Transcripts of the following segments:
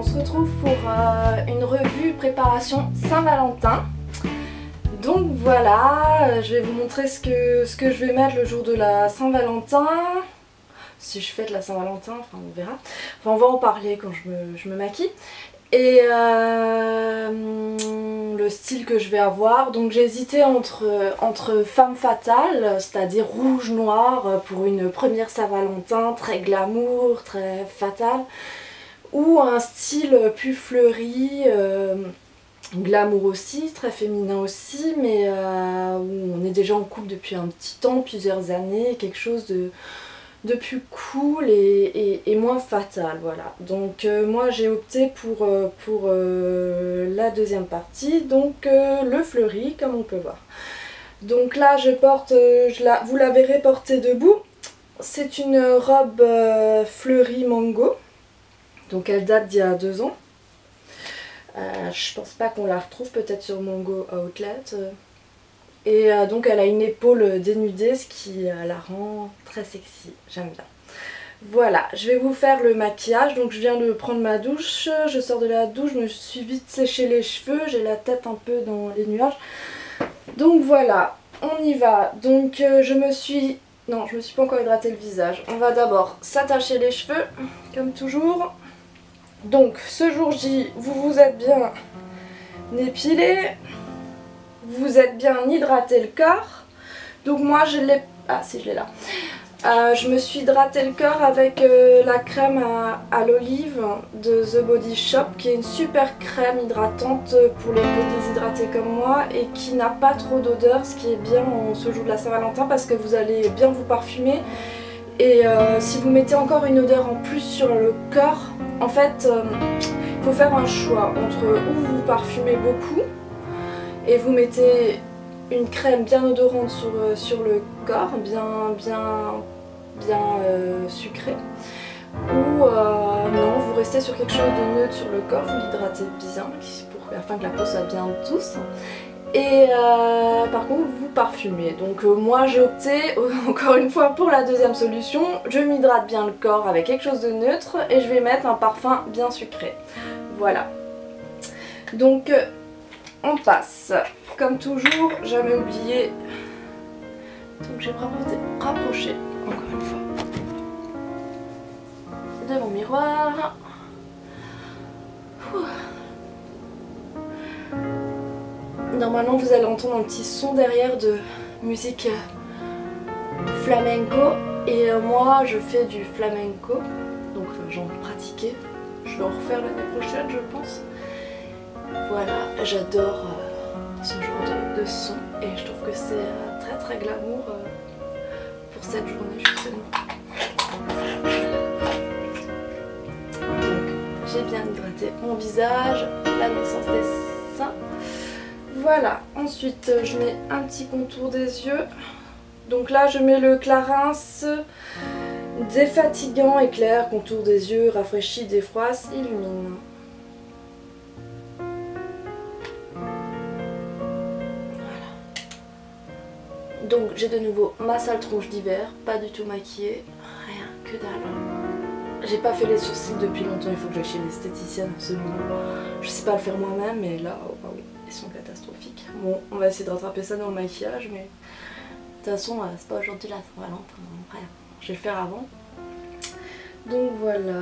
se retrouve pour une revue préparation Saint-Valentin. Donc voilà, je vais vous montrer ce que je vais mettre le jour de la Saint-Valentin. Si je fête la Saint-Valentin, enfin on verra. Enfin on va en parler quand je me maquille. Et le style que je vais avoir, donc j'ai hésité entre femme fatale, c'est-à-dire rouge noir pour une première Saint-Valentin, très glamour, très fatale, ou un style plus fleuri, glamour aussi, très féminin aussi, mais où on est déjà en couple depuis un petit temps, plusieurs années, quelque chose de plus cool et moins fatal, voilà. Donc moi j'ai opté pour la deuxième partie, donc le fleuri comme on peut voir. Donc là je porte, vous la verrez portée debout, c'est une robe fleurie mango, donc elle date d'il y a 2 ans. Je pense pas qu'on la retrouve, peut-être sur Mango Outlet. Et donc elle a une épaule dénudée, ce qui la rend très sexy, j'aime bien. Voilà, je vais vous faire le maquillage. Donc je viens de prendre ma douche, je sors de la douche, je me suis vite séché les cheveux, j'ai la tête un peu dans les nuages. Donc voilà, on y va. Donc je me suis pas encore hydraté le visage. On va d'abord s'attacher les cheveux, comme toujours. Donc ce jour-J, vous vous êtes bien épilé. Vous êtes bien hydraté le corps. Donc moi je l'ai... Ah si, je l'ai là. Je me suis hydraté le corps avec la crème à l'olive de The Body Shop, qui est une super crème hydratante pour les peaux déshydratées comme moi et qui n'a pas trop d'odeur, ce qui est bien en ce jour de la Saint-Valentin parce que vous allez bien vous parfumer. Et si vous mettez encore une odeur en plus sur le corps, en fait il faut faire un choix entre où vous parfumez beaucoup et vous mettez une crème bien odorante sur le corps, bien sucrée, ou non, vous restez sur quelque chose de neutre sur le corps, vous l'hydratez bien afin que la peau soit bien douce, et par contre vous parfumez. Donc moi j'ai opté encore une fois pour la deuxième solution, je m'hydrate bien le corps avec quelque chose de neutre et je vais mettre un parfum bien sucré. Voilà. Donc on passe, comme toujours, jamais oublié. Donc je vais me rapprocher encore une fois de mon miroir. Normalement vous allez entendre un petit son derrière de musique flamenco. Et moi je fais du flamenco, donc j'en pratiquais. Je vais en refaire l'année prochaine je pense. Voilà, j'adore ce genre de son et je trouve que c'est très glamour pour cette journée justement. Donc j'ai bien hydraté mon visage, la naissance des seins. Voilà, ensuite je mets un petit contour des yeux. Donc là je mets le Clarins défatigant éclair, contour des yeux, rafraîchit, défroisse, illumine. Donc j'ai de nouveau ma sale tronche d'hiver, pas du tout maquillée, rien que dalle. J'ai pas fait les sourcils depuis longtemps, il faut que j'aille chez l'esthéticienne absolument. Je sais pas le faire moi-même mais là, oh bah oui, ils sont catastrophiques. Bon, on va essayer de rattraper ça dans le maquillage mais de toute façon c'est pas aujourd'hui la Saint-Valentin, rien. Je vais le faire avant. Donc voilà.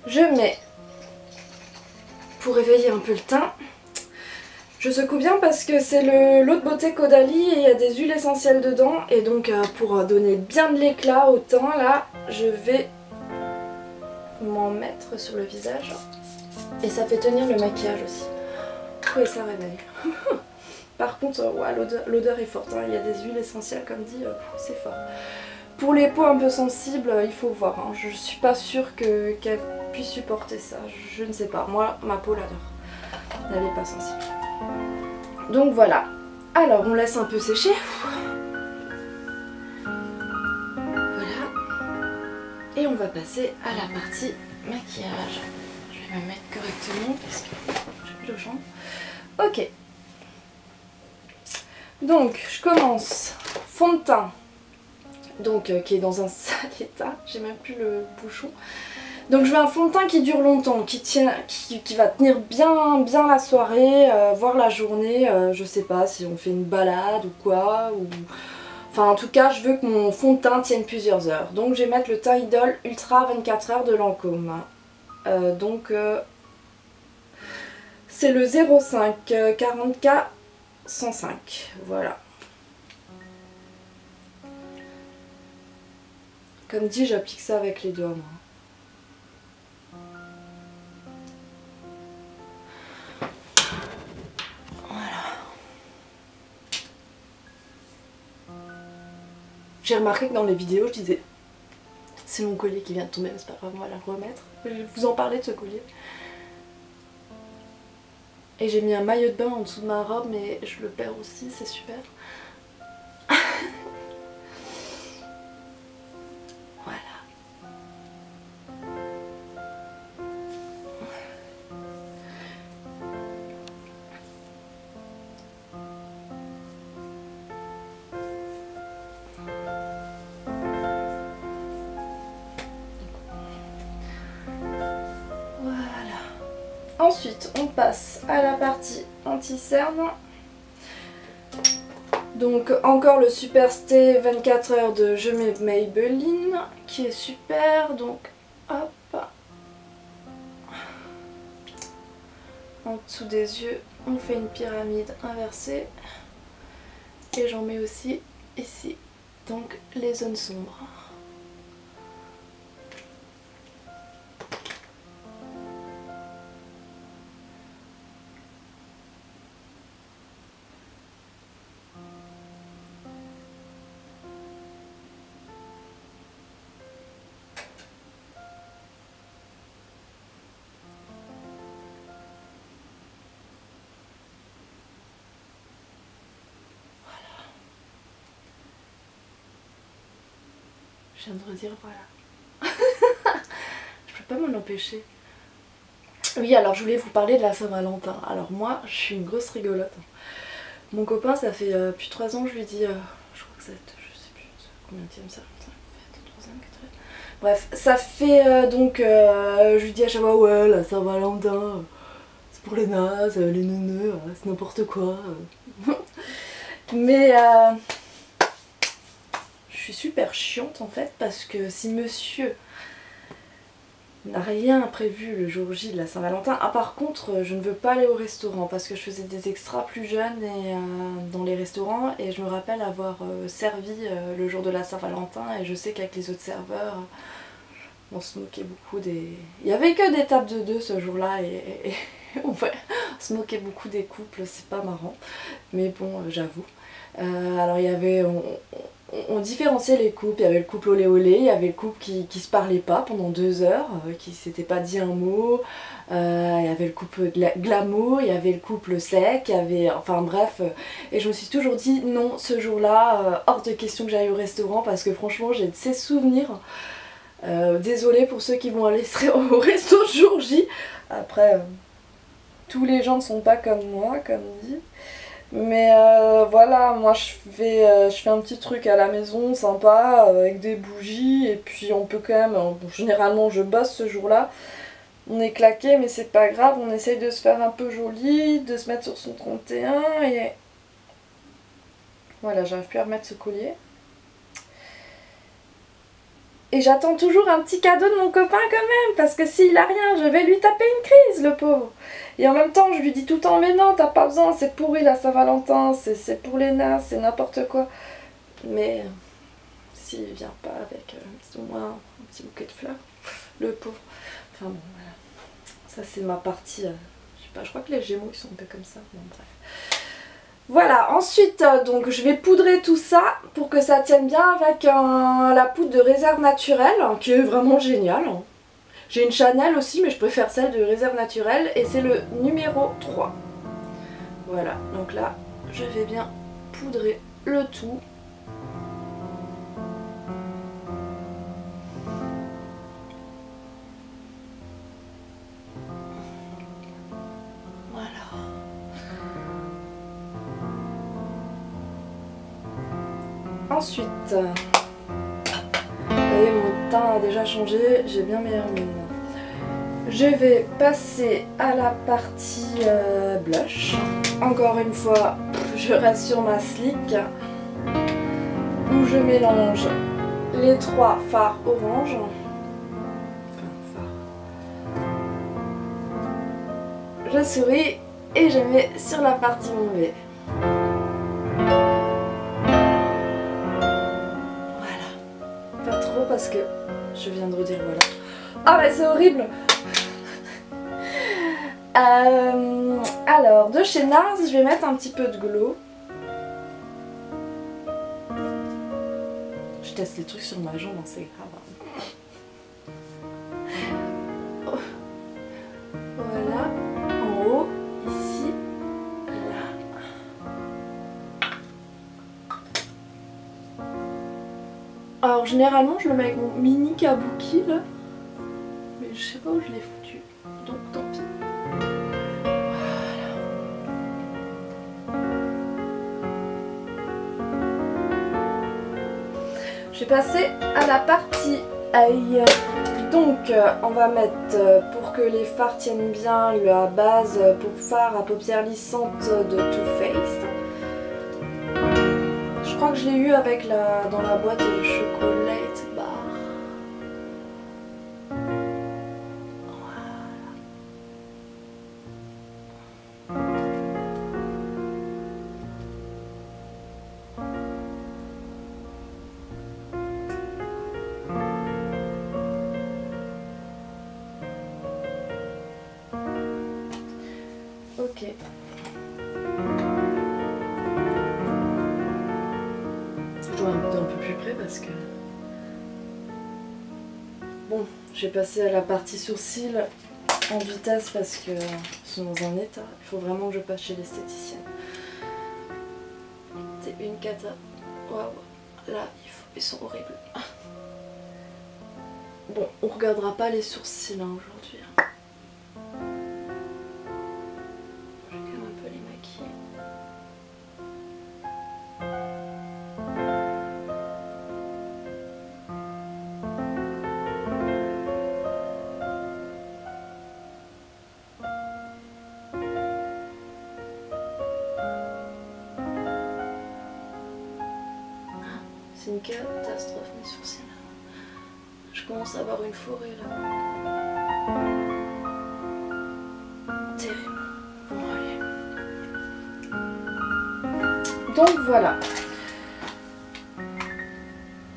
Je mets, pour réveiller un peu le teint, je secoue bien parce que c'est l'eau de beauté Caudalie et il y a des huiles essentielles dedans. Et donc pour donner bien de l'éclat au teint, là, je vais m'en mettre sur le visage. Et ça fait tenir le maquillage aussi. Oui, ça réveille. Par contre, ouais, l'odeur est forte, hein. Il y a des huiles essentielles comme dit, c'est fort. Pour les peaux un peu sensibles, il faut voir, hein. Je suis pas sûre qu'elle puisse supporter ça, je ne sais pas. Moi, ma peau l'adore, elle n'est pas sensible. Donc voilà, alors on laisse un peu sécher. Voilà. Et on va passer à la partie maquillage. Je vais me mettre correctement parce que j'ai plus de jambes. Ok. Donc je commence. Fond de teint. donc qui est dans un sale état, j'ai même plus le bouchon. Donc je veux un fond de teint qui dure longtemps, qui va tenir bien la soirée, voire la journée, je sais pas si on fait une balade ou quoi, ou... Enfin en tout cas je veux que mon fond de teint tienne plusieurs heures. Donc je vais mettre le teint Idol Ultra 24 heures de Lancôme. C'est le 05 40K 105, voilà. Comme dit, j'applique ça avec les doigts moi. J'ai remarqué que dans les vidéos, je disais c'est mon collier qui vient de tomber, mais c'est pas grave, on va la remettre. Je vais vous en parler de ce collier. Et j'ai mis un maillot de bain en dessous de ma robe, mais je le perds aussi, c'est super. Voilà. Ensuite, on passe à la partie anti-cerne. Donc encore le Super Stay 24 heures de Je mets Maybelline qui est super. Donc hop, en dessous des yeux, on fait une pyramide inversée. Et j'en mets aussi ici, donc les zones sombres. Je viens de redire voilà. Je peux pas m'en empêcher. Oui, alors je voulais vous parler de la Saint-Valentin. Alors moi, je suis une grosse rigolote. Mon copain, ça fait plus de 3 ans, je lui dis, je crois que c'est, je sais plus combien de Saint-Valentin, 3e, 4e. Bref, ça fait je lui dis à chaque fois, ouais, la Saint-Valentin, c'est pour les nazes, les neuneux, c'est n'importe quoi. Mais je suis super chiante en fait, parce que si monsieur n'a rien prévu le jour J de la Saint-Valentin, par contre je ne veux pas aller au restaurant parce que je faisais des extras plus jeunes et, dans les restaurants, et je me rappelle avoir servi le jour de la Saint-Valentin, et je sais qu'avec les autres serveurs on se moquait beaucoup des... Il n'y avait que des tables de 2 ce jour-là et on se moquait beaucoup des couples, c'est pas marrant, mais bon j'avoue. Alors il y avait... On différenciait les couples, il y avait le couple olé olé, il y avait le couple qui se parlait pas pendant 2 heures, qui s'était pas dit un mot, il y avait le couple glamour, il y avait le couple sec, il y avait... Enfin bref, et je me suis toujours dit non, ce jour-là, hors de question que j'aille au restaurant, parce que franchement j'ai de ces souvenirs. Désolée pour ceux qui vont aller au resto ce jour J, après tous les gens ne sont pas comme moi, comme dit. Mais voilà, moi je fais un petit truc à la maison sympa avec des bougies, et puis on peut quand même, généralement je bosse ce jour-là, on est claqué mais c'est pas grave, on essaye de se faire un peu joli, de se mettre sur son 31 et voilà, j'arrive plus à remettre ce collier. Et j'attends toujours un petit cadeau de mon copain quand même, parce que s'il a rien, je vais lui taper une crise, le pauvre. Et en même temps, je lui dis tout le temps, mais non, t'as pas besoin, c'est pourri la Saint-Valentin, c'est pour les nazes, c'est n'importe quoi. Mais s'il vient pas avec au moins un petit bouquet de fleurs, le pauvre. Enfin bon, voilà. Ça c'est ma partie, je sais pas, je crois que les Gémeaux ils sont un peu comme ça, bon bref. Voilà, ensuite donc je vais poudrer tout ça pour que ça tienne bien avec la poudre de réserve naturelle qui est vraiment géniale. J'ai une Chanel aussi mais je préfère celle de réserve naturelle et c'est le numéro 3. Voilà, donc là je vais bien poudrer le tout. Ensuite, teint a déjà changé, j'ai bien meilleure mine. Je vais passer à la partie blush. Encore une fois, je reste sur ma Sleek où je mélange les 3 fards orange. Je souris et je mets sur la partie mauvais. Voilà. Pas trop parce que je viens de redire voilà. Ah mais c'est horrible. Alors, de chez NARS, je vais mettre un petit peu de glow. Je teste les trucs sur ma jambe, c'est grave. Voilà, en haut, ici, là. Alors, généralement, je le mets avec mon mini kabuki là. Mais je sais pas où je l'ai foutu. Donc, tant pis. Je vais passer à la partie œil. Donc on va mettre, pour que les fards tiennent bien, la base pour fard à paupières lissantes de Too Faced. Je crois que je l'ai eu avec dans la boîte de chocolate bar. Ok. Je dois un peu plus près parce que... Bon, j'ai passé à la partie sourcils en vitesse parce que ils sont dans un état. Il faut vraiment que je passe chez l'esthéticienne. C'est une cata. Waouh. Là, ils sont horribles. Bon, on regardera pas les sourcils hein, aujourd'hui. C'est une catastrophe mes sourcils. Je commence à avoir une forêt là. Terrible. Bon allez. Donc voilà.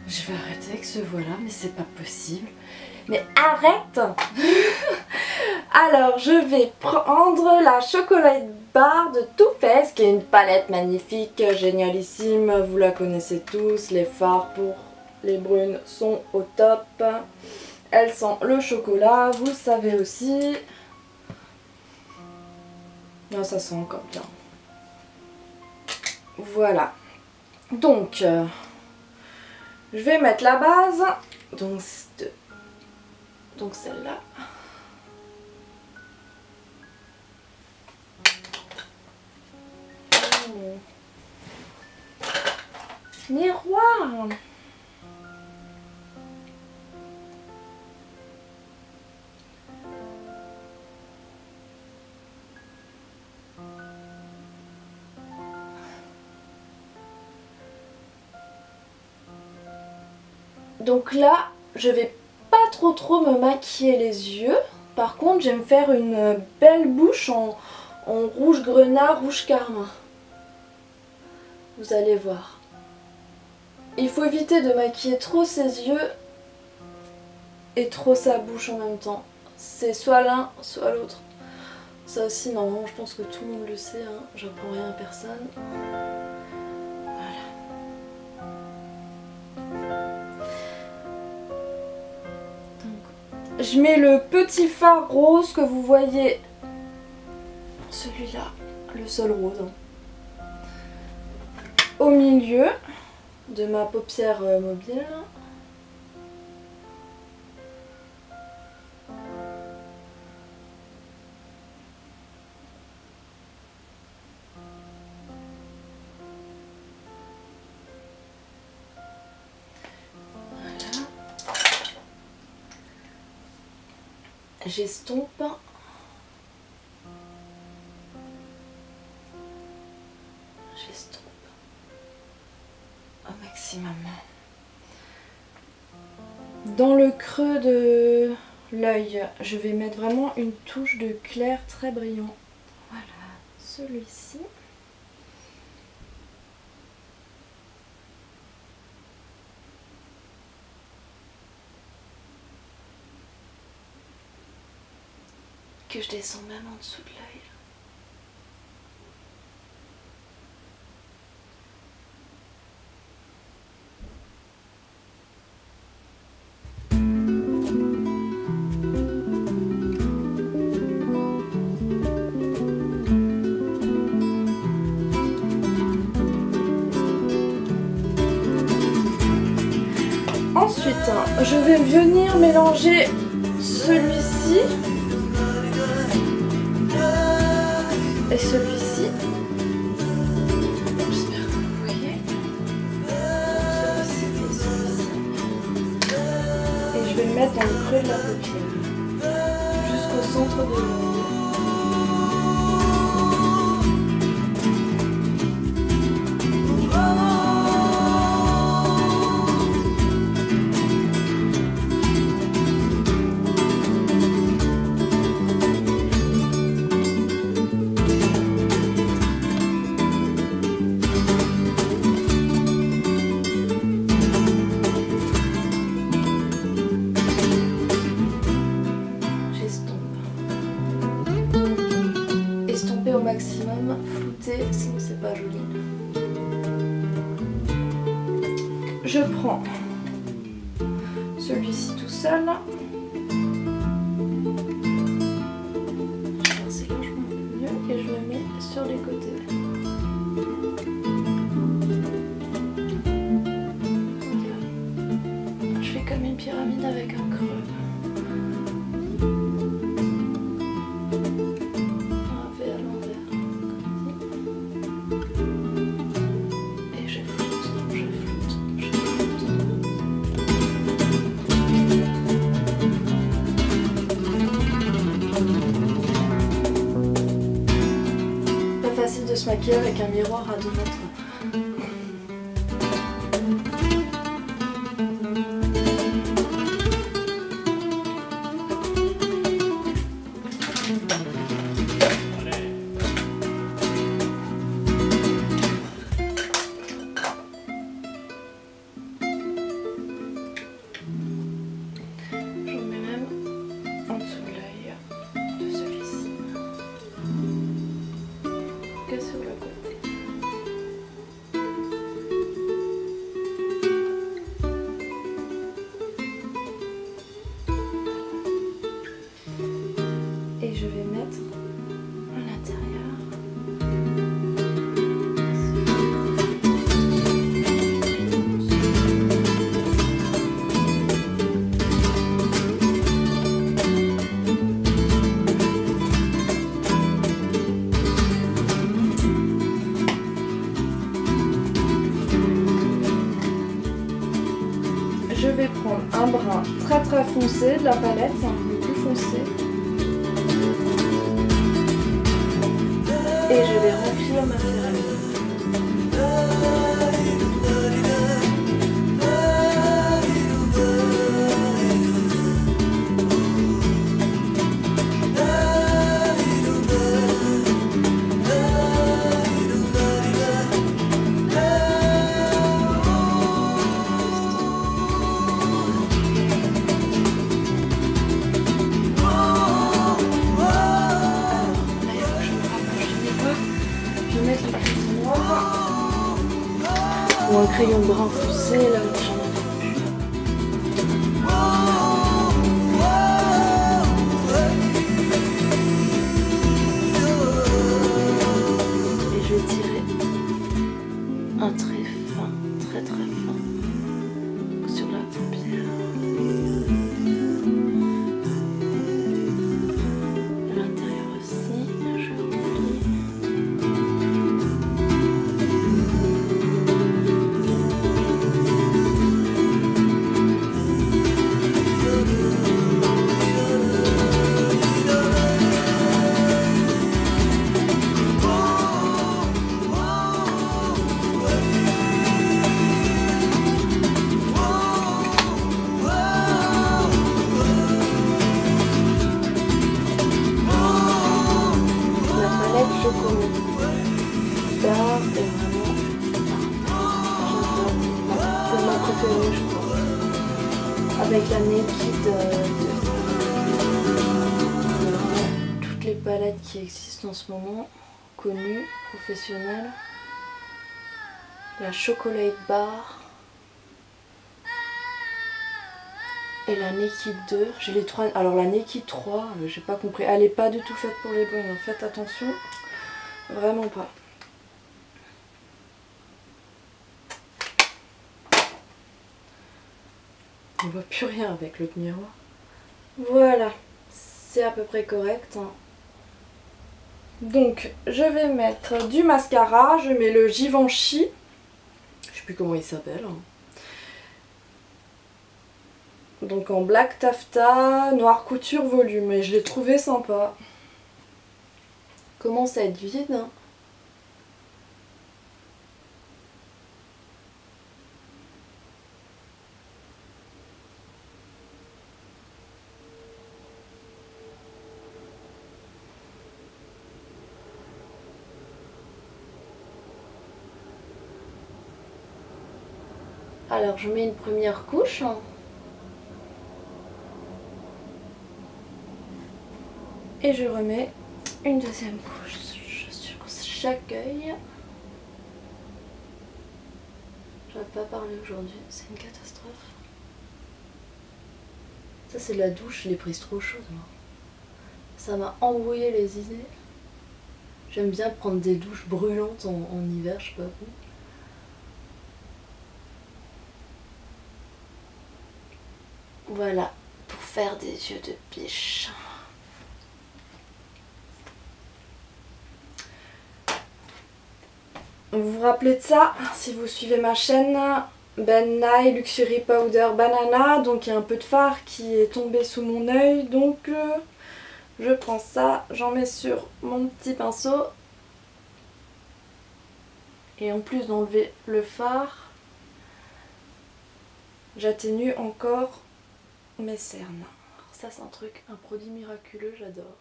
Je vais arrêter avec ce voilà, mais c'est pas possible. Mais arrête. Alors je vais prendre la chocolat bar de Too Faced, qui est une palette magnifique, génialissime, vous la connaissez tous, les fards pour les brunes sont au top. Elle sent le chocolat, vous le savez aussi. Non, ça sent encore bien. Voilà. Donc, je vais mettre la base, donc celle-là. Miroir. Donc là, je vais pas trop me maquiller les yeux. Par contre, je vais me faire une belle bouche en rouge grenat, rouge carmin. Vous allez voir. Il faut éviter de maquiller trop ses yeux et trop sa bouche en même temps. C'est soit l'un, soit l'autre. Ça aussi, normalement, je pense que tout le monde le sait, hein. J'apprends rien à personne. Voilà. Donc, je mets le petit fard rose que vous voyez. Celui-là, le seul rose. Hein. Au milieu de ma paupière mobile. j'estompe. J'estompe au maximum. Dans le creux de l'œil, je vais mettre vraiment une touche de clair très brillant. Voilà, celui-ci. Que je descends même en dessous de l'œil. Ensuite, je vais venir mélanger celui-ci et celui-ci. J'espère que vous voyez. Celui-ci et celui-ci. Et je vais le mettre dans le creux de la paupière, jusqu'au centre de l'œil. Au maximum, flouter, sinon c'est pas joli. Je prends celui-ci tout seul. Je pense c'est largement mieux et je le mets sur les côtés. Voilà. Je fais comme une pyramide avec un creux. De se maquiller avec un miroir à 2 mètres. J'en mets même en dessous de l'œil de celui-ci. Que sur le côté. Et je vais mettre à l'intérieur. Je vais prendre un brun très foncé de la palette, le plus foncé. Et je vais remplir ma pyramide. Ou un crayon brun foncé là où j'en avais plus. Et je vais tirer un trait fin, très fin sur la paupière. À l'intérieur aussi, je remplis. Star est vraiment... C'est ma préférée, je crois. Avec la Naked de toutes les palettes qui existent en ce moment, connues, professionnelles. La Chocolate Bar et la Naked 2. J'ai les trois. Alors la Naked 3, j'ai pas compris. Elle est pas du tout faite pour les bruns. Faites attention. Vraiment pas. On voit plus rien avec l'autre miroir. Voilà. C'est à peu près correct. Donc je vais mettre du mascara. Je mets le Givenchy. Je sais plus comment il s'appelle. Donc en black taffetas, noir couture volume. Et je l'ai trouvé sympa. Commence à être vide. Hein. Alors je mets une première couche. Et je remets une deuxième couche sur chaque œil. J'arrive pas à parler aujourd'hui, c'est une catastrophe. Ça c'est de la douche, je l'ai prise trop chaude. Moi. Ça m'a embrouillé les idées. J'aime bien prendre des douches brûlantes en hiver, je sais pas vous. Voilà, pour faire des yeux de biche. Vous vous rappelez de ça, si vous suivez ma chaîne, Ben Nye Luxury Powder Banana, donc il y a un peu de fard qui est tombé sous mon œil, donc je prends ça, j'en mets sur mon petit pinceau, et en plus d'enlever le fard, j'atténue encore mes cernes. Alors ça c'est un truc, un produit miraculeux, j'adore.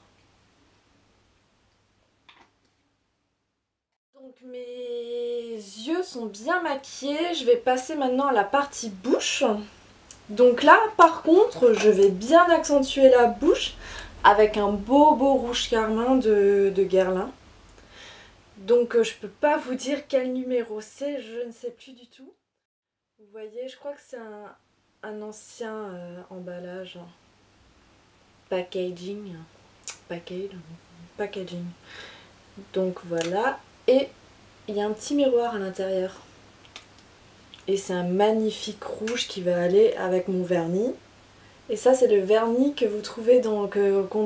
Donc mes yeux sont bien maquillés, je vais passer maintenant à la partie bouche. Donc là par contre je vais bien accentuer la bouche avec un beau rouge carmin de Guerlain. Donc je peux pas vous dire quel numéro c'est, je ne sais plus du tout. Vous voyez, je crois que c'est un ancien emballage. Packaging. Packaging. Donc voilà. Et il y a un petit miroir à l'intérieur. Et c'est un magnifique rouge qui va aller avec mon vernis. Et ça c'est le vernis que vous trouvez qu'on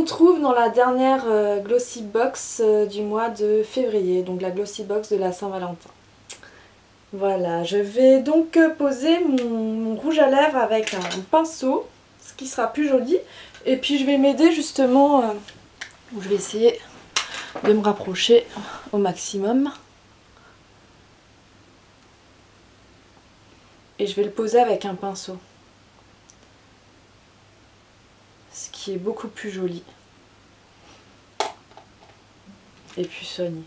trouve dans la dernière Glossy Box du mois de février. Donc la Glossy Box de la Saint-Valentin. Voilà, je vais donc poser mon rouge à lèvres avec un pinceau, ce qui sera plus joli. Et puis je vais m'aider justement, je vais essayer de me rapprocher au maximum. Et je vais le poser avec un pinceau. Ce qui est beaucoup plus joli. Et plus soigné.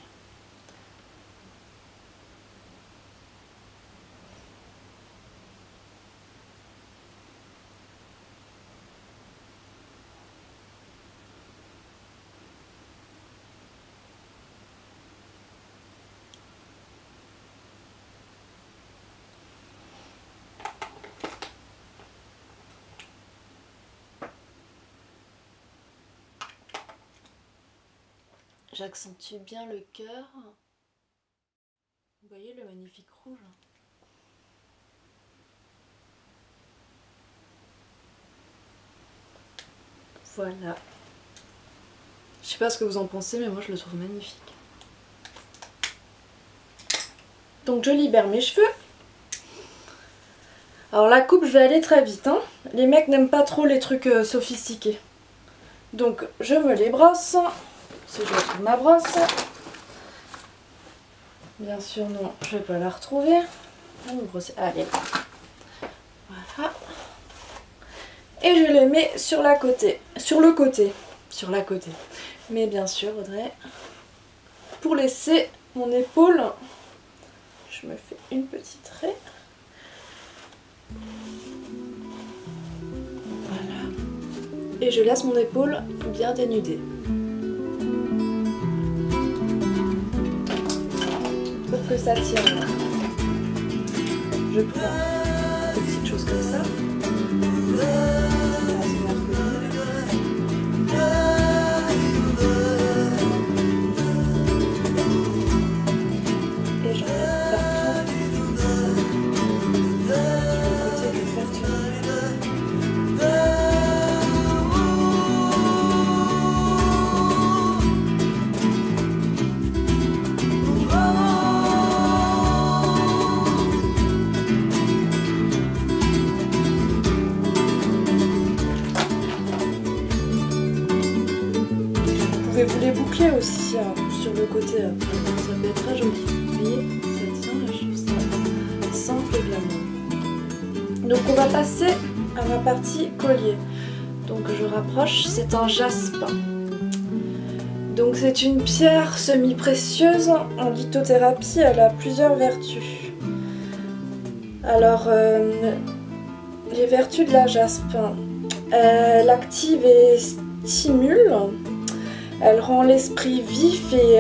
J'accentue bien le cœur. Vous voyez le magnifique rouge? Voilà. Je sais pas ce que vous en pensez, mais moi je le trouve magnifique. Donc je libère mes cheveux. Alors la coupe, je vais aller très vite. Hein. Les mecs n'aiment pas trop les trucs sophistiqués. Donc je me les brosse. Si je retrouve ma brosse. Bien sûr, non, je vais pas la retrouver. Je vais me brosser. Allez. Voilà. Et je les mets sur la côté. Sur le côté. Sur la côté. Mais bien sûr, Audrey, pour laisser mon épaule, je me fais une petite raie. Voilà. Et je laisse mon épaule bien dénudée. Pour que ça tienne. Je prends des petites choses comme ça. Et j'en mets partout sur le côté du ferture. Vous les boucler aussi sur le côté, ça peut être très joli. Vous voyez, ça tient, je trouve ça simple et glamour. Donc on va passer à ma partie collier. Donc je rapproche, c'est un jaspe. Donc c'est une pierre semi-précieuse en lithothérapie, elle a plusieurs vertus. Alors les vertus de la jaspe, elle active et stimule. Elle rend l'esprit vif et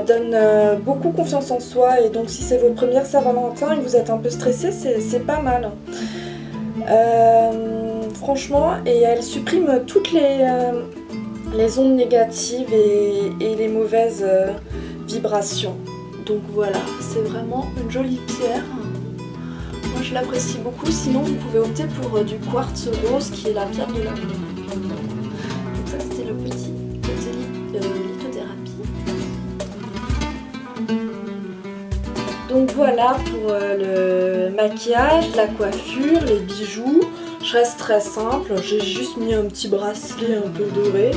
donne beaucoup confiance en soi. Et donc si c'est vos premières Saint-Valentin et que vous êtes un peu stressé, c'est pas mal. Franchement, et elle supprime toutes les ondes négatives et les mauvaises vibrations. Donc voilà, c'est vraiment une jolie pierre. Moi je l'apprécie beaucoup, sinon vous pouvez opter pour du quartz rose qui est la pierre de l'amour. Donc ça c'était le petit côté lithothérapie. Donc voilà pour le maquillage, la coiffure, les bijoux. Je reste très simple, j'ai juste mis un petit bracelet un peu doré,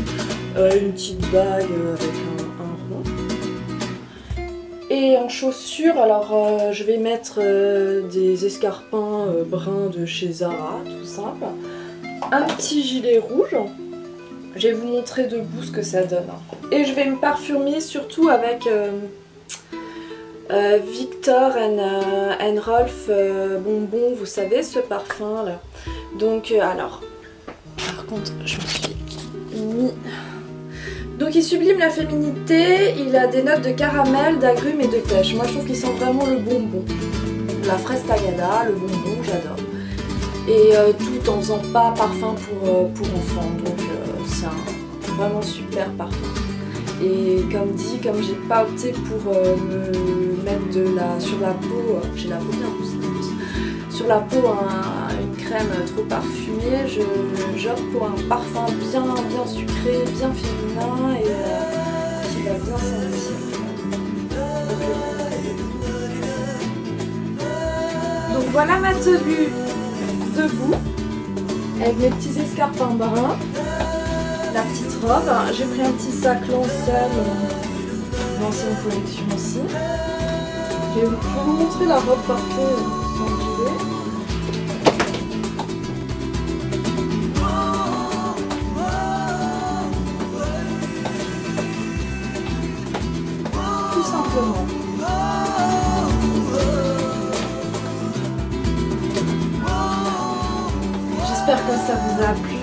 une petite bague avec un rond. Et en chaussures, alors je vais mettre des escarpins bruns de chez Zara, tout simple. Un petit gilet rouge. Je vais vous montrer debout ce que ça donne. Et je vais me parfumer surtout avec Viktor and Rolf Bonbon, vous savez ce parfum là. Donc alors, par contre je me suis mis... Donc il sublime la féminité, il a des notes de caramel, d'agrumes et de pêche. Moi je trouve qu'il sent vraiment le bonbon. La fraise tagada, le bonbon, j'adore. Et tout en faisant pas parfum pour enfants. Donc c'est un vraiment super parfum. Et comme dit, comme j'ai pas opté pour me mettre sur la peau, j'ai la peau bien rousse, sur la peau une crème trop parfumée, j'opte pour un parfum bien sucré, bien féminin et qui va bien sentir. Donc voilà ma tenue debout, avec mes petits escarpins bruns. La petite robe, j'ai pris un petit sac Lancel, l'ancienne collection aussi. Je vais vous montrer la robe portée sans gilet. Tout simplement. J'espère que ça vous a plu.